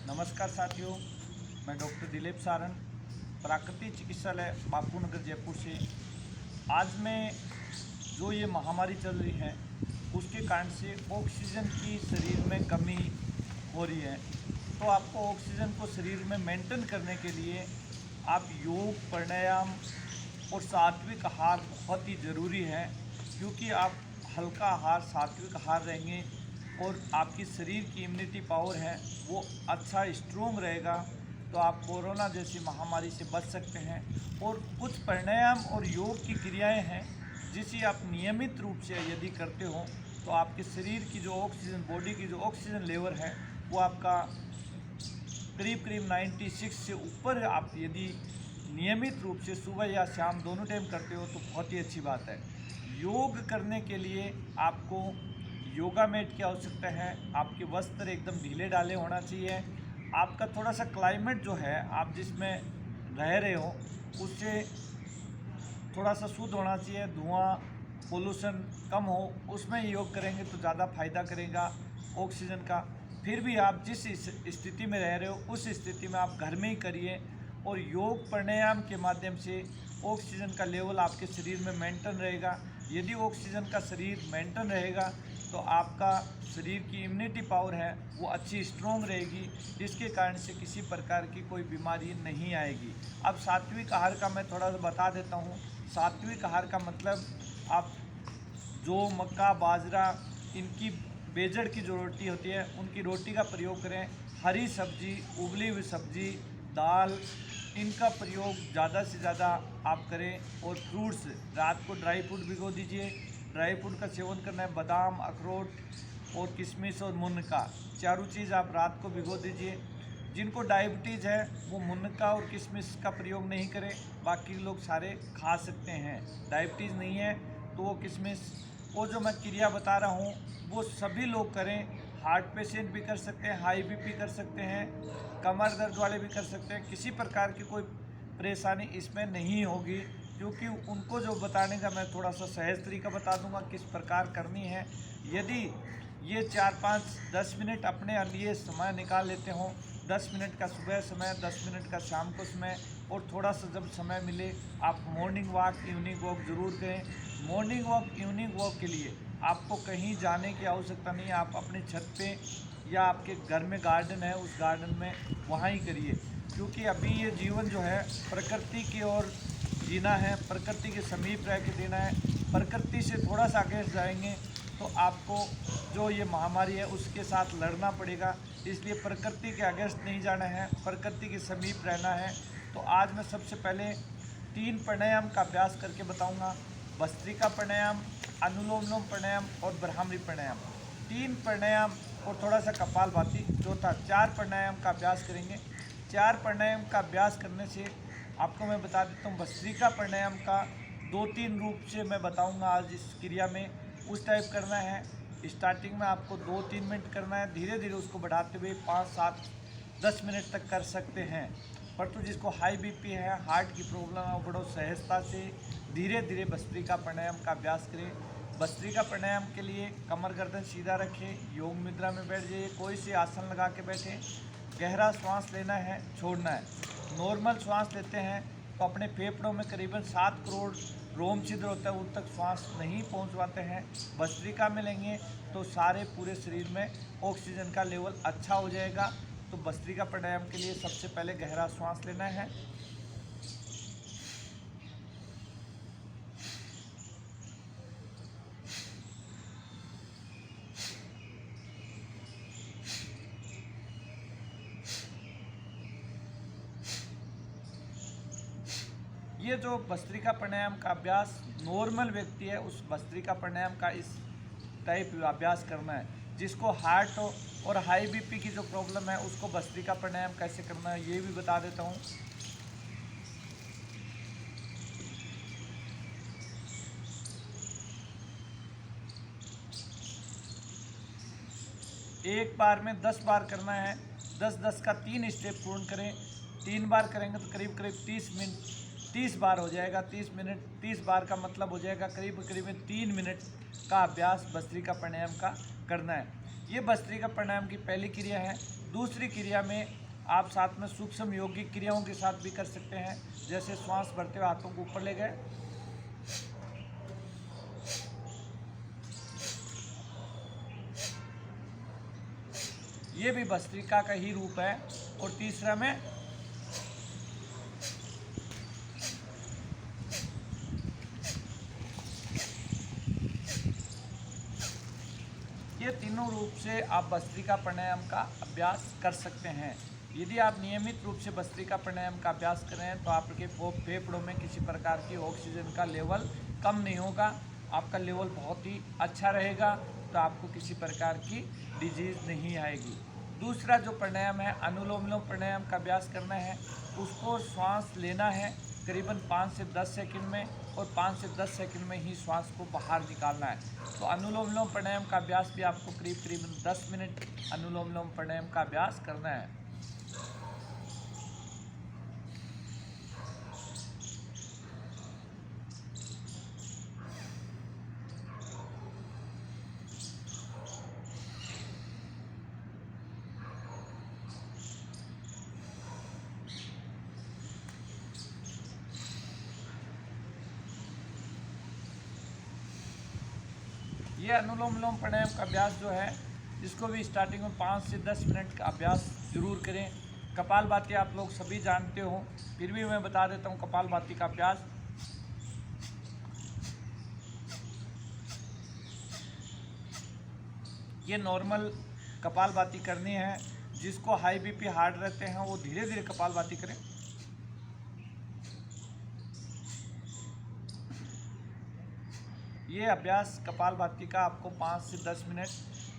नमस्कार साथियों, मैं डॉक्टर दिलीप सारन, प्राकृतिक चिकित्सालय बापू नगर जयपुर से। आज मैं जो ये महामारी चल रही है उसके कारण से ऑक्सीजन की शरीर में कमी हो रही है। तो आपको ऑक्सीजन को शरीर में मेंटेन करने के लिए आप योग, प्राणायाम और सात्विक आहार बहुत ही ज़रूरी है, क्योंकि आप हल्का आहार, सात्विक आहार रहेंगे और आपकी शरीर की इम्यूनिटी पावर है वो अच्छा स्ट्रोंग रहेगा, तो आप कोरोना जैसी महामारी से बच सकते हैं। और कुछ प्राणायाम और योग की क्रियाएं हैं जिसे आप नियमित रूप से यदि करते हो तो आपके शरीर की जो ऑक्सीजन, बॉडी की जो ऑक्सीजन लेवल है वो आपका करीब करीब 96 से ऊपर आप यदि नियमित रूप से सुबह या शाम दोनों टाइम करते हो तो बहुत ही अच्छी बात है। योग करने के लिए आपको योगा मैट की आवश्यकता है। आपके वस्त्र एकदम ढीले ढाले होना चाहिए। आपका थोड़ा सा क्लाइमेट जो है, आप जिसमें रह रहे हो उससे थोड़ा सा शुद्ध होना चाहिए, धुआं, पोल्यूशन कम हो, उसमें योग करेंगे तो ज़्यादा फायदा करेगा ऑक्सीजन का। फिर भी आप जिस स्थिति में रह रहे हो उस स्थिति में आप घर में ही करिए और योग प्राणायाम के माध्यम से ऑक्सीजन का लेवल आपके शरीर में मेंटेन रहेगा। यदि ऑक्सीजन का शरीर मेंटेन रहेगा तो आपका शरीर की इम्यूनिटी पावर है वो अच्छी स्ट्रोंग रहेगी, जिसके कारण से किसी प्रकार की कोई बीमारी नहीं आएगी। अब सात्विक आहार का मैं थोड़ा सा बता देता हूँ। सात्विक आहार का मतलब आप जो मक्का, बाजरा, इनकी बेजड़ की जो रोटी होती है उनकी रोटी का प्रयोग करें। हरी सब्जी, उबली हुई सब्जी, दाल, इनका प्रयोग ज़्यादा से ज़्यादा आप करें। और फ्रूट्स, रात को ड्राई फ्रूट भिगो दीजिए, ड्राई फ्रूट का सेवन करना है। बादाम, अखरोट और किशमिश और मुनक्का, चारों चीज़ आप रात को भिगो दीजिए। जिनको डायबिटीज़ है वो मुनक्का और किशमिश का प्रयोग नहीं करें, बाकी लोग सारे खा सकते हैं। डायबिटीज़ नहीं है तो वो किशमिश, वो जो मैं क्रिया बता रहा हूँ वो सभी लोग करें। हार्ट पेशेंट भी कर सकते हैं, हाई बीपी कर सकते हैं, कमर दर्द वाले भी कर सकते हैं। किसी प्रकार की कोई परेशानी इसमें नहीं होगी, क्योंकि उनको जो बताने का मैं थोड़ा सा सहज तरीका बता दूंगा किस प्रकार करनी है। यदि ये 4-5-10 मिनट अपने लिए समय निकाल लेते हों, 10 मिनट का सुबह समय, 10 मिनट का शाम को समय, और थोड़ा सा जब समय मिले आप मॉर्निंग वॉक, इवनिंग वॉक ज़रूर करें। मॉर्निंग वॉक, इवनिंग वॉक के लिए आपको कहीं जाने की आवश्यकता नहीं है। आप अपनी छत पे या आपके घर में गार्डन है उस गार्डन में वहाँ ही करिए, क्योंकि अभी ये जीवन जो है प्रकृति की ओर जीना है, प्रकृति के समीप रह के देना है। प्रकृति से थोड़ा सा आगे जाएंगे तो आपको जो ये महामारी है उसके साथ लड़ना पड़ेगा। इसलिए प्रकृति के अगेंस्ट नहीं जाना है, प्रकृति के समीप रहना है। तो आज मैं सबसे पहले 3 प्राणायाम का अभ्यास करके बताऊंगा। भस्त्रिका प्राणायाम, अनुलोम विलोम प्राणायाम और ब्राह्मरी प्राणायाम। 3 प्राणायाम और थोड़ा सा कपालभाति, चौथा 4 प्राणायाम का अभ्यास करेंगे। 4 प्राणायाम का अभ्यास करने से आपको मैं बता देता हूँ, भस्त्रिका प्राणायाम का 2-3 रूप से मैं बताऊंगा आज इस क्रिया में। उस टाइप करना है, स्टार्टिंग में आपको 2-3 मिनट करना है, धीरे धीरे उसको बढ़ाते हुए 5-7-10 मिनट तक कर सकते हैं। पर तो जिसको हाई बीपी है, हार्ट की प्रॉब्लम है, वो बड़ो सहजता से धीरे धीरे भस्त्रिका प्राणायाम का अभ्यास करें। भस्त्रिका प्राणायाम के लिए कमर गर्दन सीधा रखें, योग मुद्रा में बैठ जाइए, कोई से आसन लगा के बैठें। गहरा श्वास लेना है, छोड़ना है। नॉर्मल श्वास लेते हैं तो अपने फेफड़ों में करीबन 7 करोड़ रोम छिद्र होता है, उन तक श्वास नहीं पहुंच पाते हैं। भस्त्रिका में लेंगे तो सारे पूरे शरीर में ऑक्सीजन का लेवल अच्छा हो जाएगा। तो भस्त्रिका प्राणायाम के लिए सबसे पहले गहरा श्वास लेना है। ये जो भस्त्रिका प्राणायाम का अभ्यास नॉर्मल व्यक्ति है उस भस्त्रिका प्राणायाम का इस टाइप अभ्यास करना है। जिसको हार्ट और हाई बीपी की जो प्रॉब्लम है उसको भस्त्रिका प्राणायाम कैसे करना है ये भी बता देता हूँ। एक बार में 10 बार करना है। 10-10 का 3 स्टेप पूर्ण करें। 3 बार करेंगे तो करीब करीब 30 बार हो जाएगा। 30 मिनट, 30 बार का मतलब हो जाएगा करीब करीब 3 मिनट का अभ्यास भस्त्रिका प्राणायाम का करना है। ये भस्त्रिका प्राणायाम की पहली क्रिया है। दूसरी क्रिया में आप साथ में सूक्ष्म यौगिक क्रियाओं के साथ भी कर सकते हैं, जैसे श्वास भरते हुए हाथों को ऊपर ले गए, ये भी भस्त्रिका का ही रूप है। और तीसरा में ये तीनों रूप से आप भस्त्रिका प्राणायाम का अभ्यास कर सकते हैं। यदि आप नियमित रूप से भस्त्रिका प्राणायाम का अभ्यास करें तो आपके फेफड़ों में किसी प्रकार की ऑक्सीजन का लेवल कम नहीं होगा, आपका लेवल बहुत ही अच्छा रहेगा, तो आपको किसी प्रकार की डिजीज़ नहीं आएगी। दूसरा जो प्राणायाम है, अनुलोम विलोम प्राणायाम का अभ्यास करना है। उसको श्वास लेना है करीबन 5 से 10 सेकंड में, और 5 से 10 सेकंड में ही श्वास को बाहर निकालना है। तो अनुलोम विलोम प्राणायाम का अभ्यास भी आपको करीबन 10 मिनट अनुलोम विलोम प्राणायाम का अभ्यास करना है। ये अनुलोम विलोम प्राणायाम का अभ्यास जो है, इसको भी स्टार्टिंग में 5 से 10 मिनट का अभ्यास जरूर करें। कपालभाति आप लोग सभी जानते हो, फिर भी मैं बता देता हूँ कपालभाति का अभ्यास। ये नॉर्मल कपालभाति करनी है। जिसको हाई बीपी हार्ड रहते हैं वो धीरे धीरे कपालभाति करें। ये अभ्यास कपालभाति का आपको 5 से 10 मिनट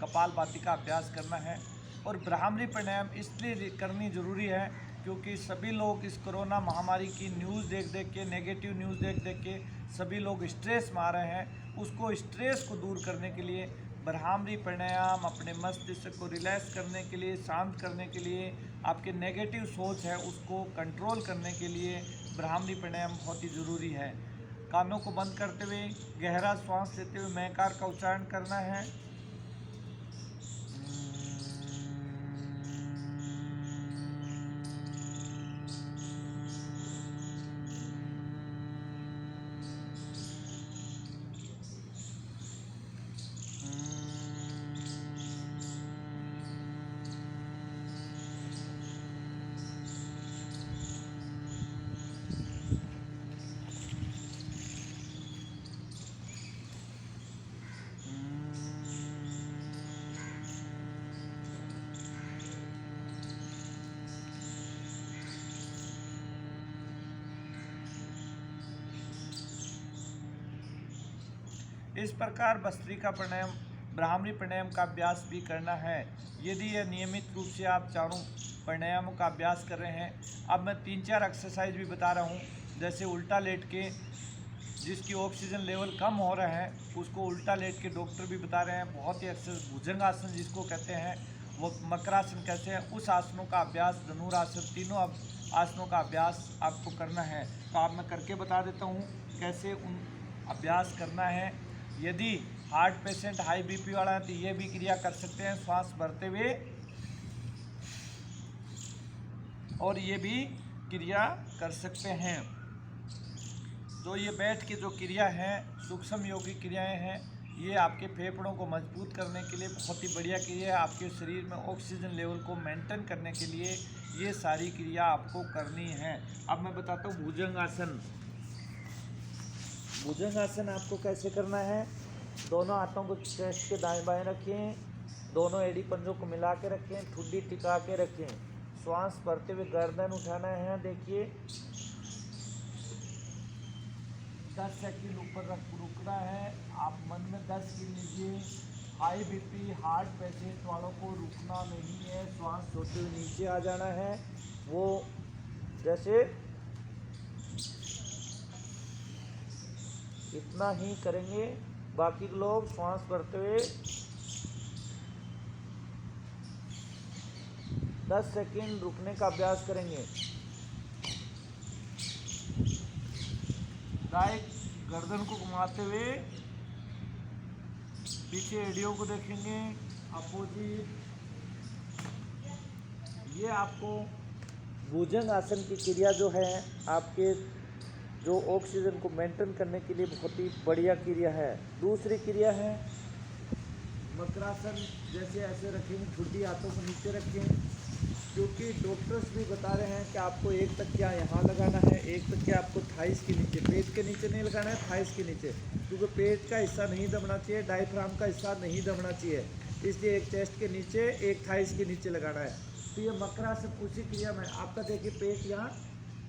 कपालभाति का अभ्यास करना है। और ब्राह्मरी प्राणायाम इसलिए करनी ज़रूरी है क्योंकि सभी लोग इस कोरोना महामारी की न्यूज़ देख देख के, नेगेटिव न्यूज़ देख देख के सभी लोग स्ट्रेस में आ रहे हैं। उसको स्ट्रेस को दूर करने के लिए ब्राह्मरी प्राणायाम, अपने मस्तिष्क को रिलैक्स करने के लिए, शांत करने के लिए, आपके नेगेटिव सोच है उसको कंट्रोल करने के लिए ब्राह्मरी प्राणायाम बहुत ही ज़रूरी है। कानों को बंद करते हुए गहरा श्वास लेते हुए मैकार का उच्चारण करना है। इस प्रकार भस्त्रिका प्राणायाम, ब्राह्मरी प्राणायाम का अभ्यास भी करना है। यदि यह नियमित रूप से आप चारों प्राणायामों का अभ्यास कर रहे हैं, अब मैं 3-4 एक्सरसाइज भी बता रहा हूँ। जैसे उल्टा लेट के, जिसकी ऑक्सीजन लेवल कम हो रहा है उसको उल्टा लेट के डॉक्टर भी बता रहे हैं। बहुत ही एक्सरसाइज, भुजंगासन जिसको कहते हैं, वो मकरासन कहते हैं, उस आसनों का अभ्यास, धनुरासन, तीनों आसनों का अभ्यास आपको करना है। तो आप मैं करके बता देता हूँ कैसे उन अभ्यास करना है। यदि हार्ट पेशेंट, हाई बीपी वाला है तो ये भी क्रिया कर सकते हैं श्वास भरते हुए, और ये भी क्रिया कर सकते हैं। तो ये बैठ के जो क्रिया है, सूक्ष्म योगिक क्रियाएं हैं, ये आपके फेफड़ों को मजबूत करने के लिए बहुत ही बढ़िया क्रिया है। आपके शरीर में ऑक्सीजन लेवल को मेंटेन करने के लिए ये सारी क्रिया आपको करनी है। अब मैं बताता हूँ भुजंगासन। भुजंगासन आपको कैसे करना है। दोनों हाथों को चेस्ट के दाएं बाएं रखें, दोनों एड़ी पंजों को मिला के रखें, ठुड्डी टिका के रखें। श्वास भरते हुए गर्दन उठाना है। देखिए 10 सेकंड ऊपर रुकना है। आप मन में 10 गिन लीजिए। हाई बीपी, हार्ट पेशेंट वालों को रुकना नहीं है, श्वास छोड़ते हुए नीचे आ जाना है। वो जैसे इतना ही करेंगे। बाकी लोग श्वास भरते हुए 10 सेकंड रुकने का अभ्यास करेंगे। दाएं गर्दन को घुमाते हुए पीछे एड़ियों को देखेंगे, अपोजिट ये आपको भुजंग आसन की क्रिया जो है आपके जो ऑक्सीजन को मेंटेन करने के लिए बहुत ही बढ़िया क्रिया है। दूसरी क्रिया है मकरासन। जैसे ऐसे रखेंगे, छुट्टी हाथों को नीचे रखें, क्योंकि डॉक्टर्स भी बता रहे हैं कि आपको एक तकिया यहाँ लगाना है, एक तकिया आपको थाइस के नीचे, पेट के नीचे नहीं लगाना है, थाइस के नीचे, क्योंकि पेट का हिस्सा नहीं दबना चाहिए, डायफ्राम का हिस्सा नहीं दबना चाहिए, इसलिए एक चेस्ट के नीचे, एक थाइस के नीचे लगाना है। तो ये मकरासन उसी क्रिया में आपका देखिए पेट यहाँ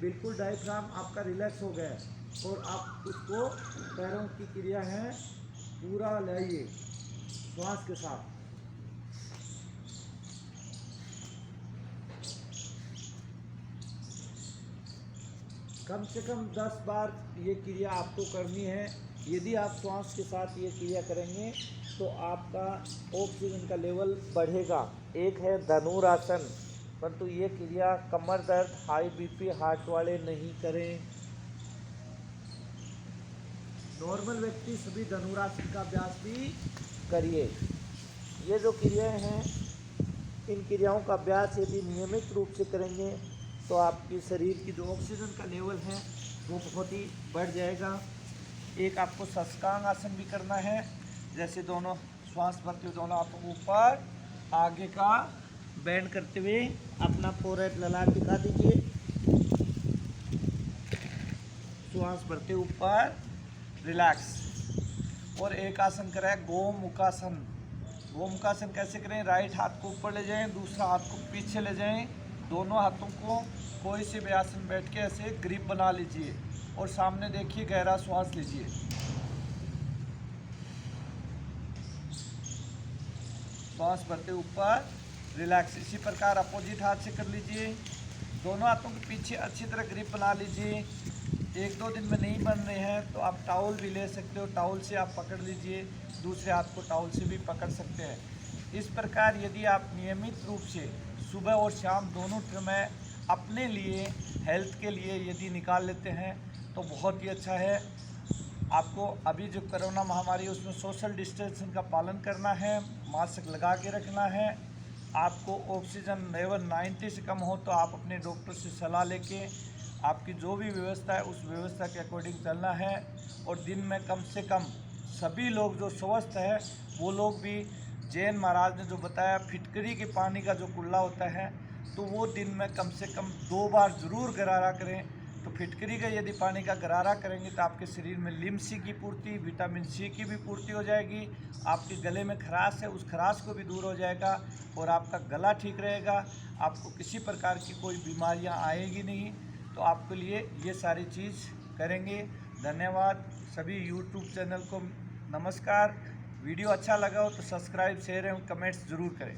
बिल्कुल डायफ्राम आपका रिलैक्स हो गया है और आप उसको पैरों की क्रिया है पूरा लाइए श्वास के साथ। कम से कम 10 बार ये क्रिया आपको करनी है। यदि आप श्वास के साथ ये क्रिया करेंगे तो आपका ऑक्सीजन का लेवल बढ़ेगा। एक है धनुरासन, परंतु ये क्रिया कमर दर्द, हाई बीपी, हार्ट वाले नहीं करें। नॉर्मल व्यक्ति सभी धनुरासन का अभ्यास भी करिए। ये जो क्रियाएं हैं, इन क्रियाओं का अभ्यास यदि नियमित रूप से करेंगे तो आपके शरीर की जो ऑक्सीजन का लेवल है वो बहुत ही बढ़ जाएगा। एक आपको शशकांग आसन भी करना है। जैसे दोनों श्वास भरते हुए दोनों हाथों को ऊपर आगे का बैंड करते हुए अपना फोरहेड ललाट दिखा दीजिए। श्वास भरते ऊपर रिलैक्स। और एक आसन करें गोमुखासन। गोमुखासन कैसे करें? राइट हाथ को ऊपर ले जाएं, दूसरा हाथ को पीछे ले जाएं, दोनों हाथों को कोई से भी आसन बैठ के ऐसे ग्रिप बना लीजिए और सामने देखिए, गहरा श्वास लीजिए। श्वास भरते ऊपर रिलैक्स। इसी प्रकार अपोजिट हाथ से कर लीजिए। दोनों हाथों के पीछे अच्छी तरह ग्रिप बना लीजिए। 1-2 दिन में नहीं बन रहे हैं तो आप टाउल भी ले सकते हो, टाउल से आप पकड़ लीजिए, दूसरे हाथ को टाउल से भी पकड़ सकते हैं। इस प्रकार यदि आप नियमित रूप से सुबह और शाम दोनों समय अपने लिए, हेल्थ के लिए यदि निकाल लेते हैं तो बहुत ही अच्छा है। आपको अभी जो कोरोना महामारी है उसमें सोशल डिस्टेंसिंग का पालन करना है, मास्क लगा के रखना है। आपको ऑक्सीजन लेवल 90 से कम हो तो आप अपने डॉक्टर से सलाह लेके आपकी जो भी व्यवस्था है उस व्यवस्था के अकॉर्डिंग चलना है। और दिन में कम से कम सभी लोग जो स्वस्थ है वो लोग भी, जैन महाराज ने जो बताया, फिटकरी के पानी का जो कुल्ला होता है तो वो दिन में कम से कम 2 बार ज़रूर गरारा करें। तो फिटकरी का यदि पानी का गरारा करेंगे तो आपके शरीर में लिम सी की पूर्ति, विटामिन सी की भी पूर्ति हो जाएगी। आपके गले में खराश है उस खराश को भी दूर हो जाएगा और आपका गला ठीक रहेगा। आपको किसी प्रकार की कोई बीमारियां आएगी नहीं। तो आपके लिए ये सारी चीज़ करेंगे। धन्यवाद। सभी यूट्यूब चैनल को नमस्कार। वीडियो अच्छा लगा हो तो सब्सक्राइब, शेयर एवं कमेंट्स ज़रूर करें।